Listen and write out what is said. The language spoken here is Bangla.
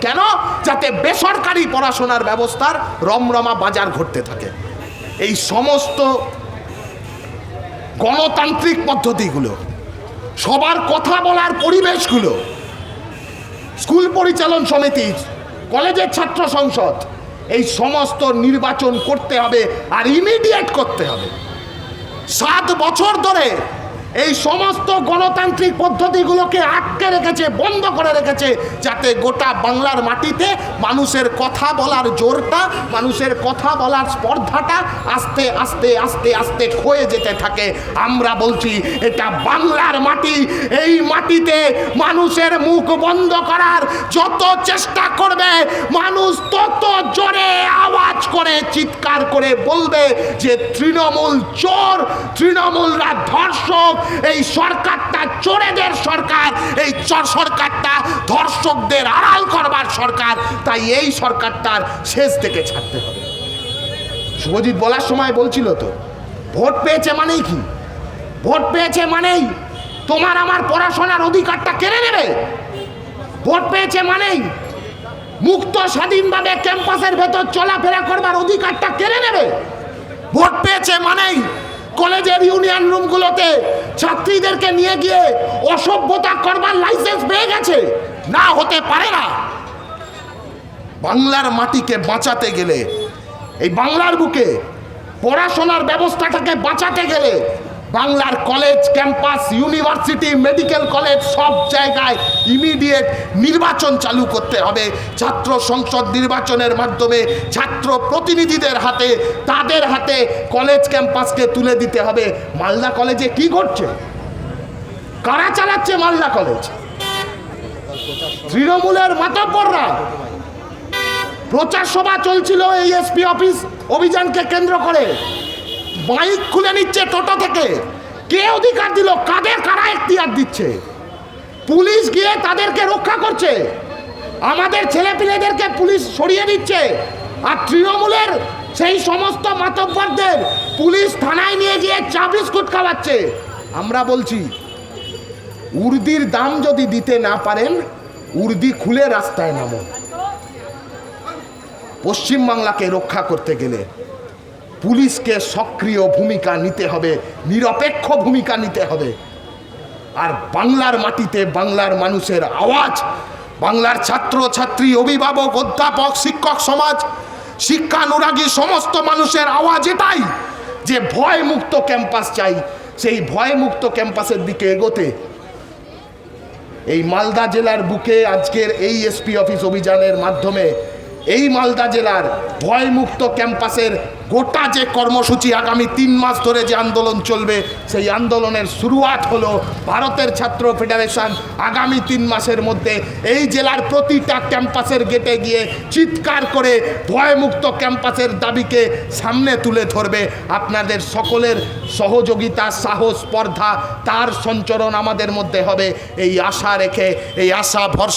কেন? যাতে বেসরকারি পড়াশোনার ব্যবস্থার রমরমা বাজার ঘটতে থাকে। এই সমস্ত গণতান্ত্রিক পদ্ধতিগুলো, সবার কথা বলার পরিবেশগুলো, স্কুল পরিচালন সমিতি, কলেজের ছাত্র সংসদ, এই সমস্ত নির্বাচন করতে হবে আর ইমিডিয়েট করতে হবে। 7 বছর ধরে এই সমস্ত গণতান্ত্রিক পদ্ধতিগুলোকে আটকে রেখেছে, বন্ধ করে রেখেছে, যাতে গোটা বাংলার মাটিতে মানুষের কথা বলার জোরটা, মানুষের কথা বলার স্পর্ধাটা আস্তে আস্তে আস্তে আস্তে ক্ষয়ে যেতে থাকে। আমরা বলছি এটা বাংলার মাটি, এই মাটিতে মানুষের মুখ বন্ধ করার যত চেষ্টা করবে, মানুষ তত জোরে আওয়াজ করে চিৎকার করে বলবে যে তৃণমূল চোর, তৃণমূলরা ধর্ষক, এই সরকারটা চোরেদের সরকার, এই সরকারটা ধর্ষকদের আড়াল করবার সরকার। তাই এই সরকারটার শেষ থেকে ছাড়তে হবে। শুভজিৎ বলার সময় বলছিল তো, ভোট পেয়েছে মানেই কি? ভোট পেয়েছে মানেই তোমার আমার পড়াশোনার অধিকারটা কেড়ে নেবে। ভোট পেয়েছে মানেই মুক্ত স্বাধীনভাবে ক্যাম্পাসের ভেতর চলাফেরা করবার অধিকারটা কেড়ে নেবে। ভোট পেয়েছে মানেই কলেজের ইউনিয়ন রুমগুলোতে ছাত্রীদেরকে নিয়ে গিয়ে অসভ্যতা করবার লাইসেন্স পেয়ে গেছে। না, হতে পারে না। বাংলার মাটিকে বাঁচাতে গেলে, এই বাংলার বুকে পড়াশোনার ব্যবস্থাটাকে বাঁচাতে গেলে বাংলার college, campus, university, medical college সব জায়গায় ইমিডিয়েট নির্বাচন চালু করতে হবে। ছাত্র সংসদ নির্বাচনের মাধ্যমে ছাত্র প্রতিনিধিদের হাতে, তাদের হাতে কলেজ ক্যাম্পাসকে তুলে দিতে হবে। মালদা কলেজে কি ঘটছে? কারা চালাচ্ছে মালদা কলেজ? তৃণমূলের মাতব্বররা। প্রচার সভা চলছিল এই এসপি অফিস অভিযানকে কেন্দ্র করে, বাইক খুলে নিচ্ছে টোটো থেকে। কে অধিকার দিল? কাদের কারা এখতিয়ার দিচ্ছে? পুলিশ গিয়ে তাদেরকে রক্ষা করছে, আমাদের ছেলেপিলেদেরকে পুলিশ সরিয়ে দিচ্ছে। আর তৃণমূলের সেই সমস্ত মাতব্বরদের পুলিশ থানায় নিয়ে গিয়ে চা বিস্কুট খাওয়াচ্ছে। আমরা বলছি, উর্দির দাম যদি দিতে না পারেন, উর্দি খুলে রাস্তায় নামুন। পশ্চিমবাংলাকে রক্ষা করতে গেলে পুলিশকে সক্রিয় ভূমিকা নিতে হবে, নিরপেক্ষ ভূমিকা নিতে হবে। আর বাংলার মাটিতে বাংলার মানুষের আওয়াজ, বাংলার ছাত্র ছাত্রী, অভিভাবক, অধ্যাপক, শিক্ষক সমাজ, শিক্ষানুরাগী সমস্ত মানুষের আওয়াজ এটাই যে ভয়মুক্ত ক্যাম্পাস চাই। সেই ভয়মুক্ত ক্যাম্পাসের দিকে এগোতে এই মালদা জেলার বুকে আজকের এই এসপি অফিস অভিযানের মাধ্যমে এই মালদা জেলার ভয়মুক্ত ক্যাম্পাসের গোটা যে কর্মসূচি আগামী 3 মাস ধরে যে আন্দোলন চলবে, সেই আন্দোলনের শুরুয়াত হলো। ভারতের ছাত্র ফেডারেশন আগামী 3 মাসের মধ্যে এই জেলার প্রতিটা ক্যাম্পাসের গেটে গিয়ে চিৎকার করে ভয়মুক্ত ক্যাম্পাসের দাবিকে সামনে তুলে ধরবে। আপনাদের সকলের সহযোগিতা, সাহস, স্পর্ধা, তার সঞ্চরণ আমাদের মধ্যে হবে। এই আশা রেখে, এই আশা ভরসা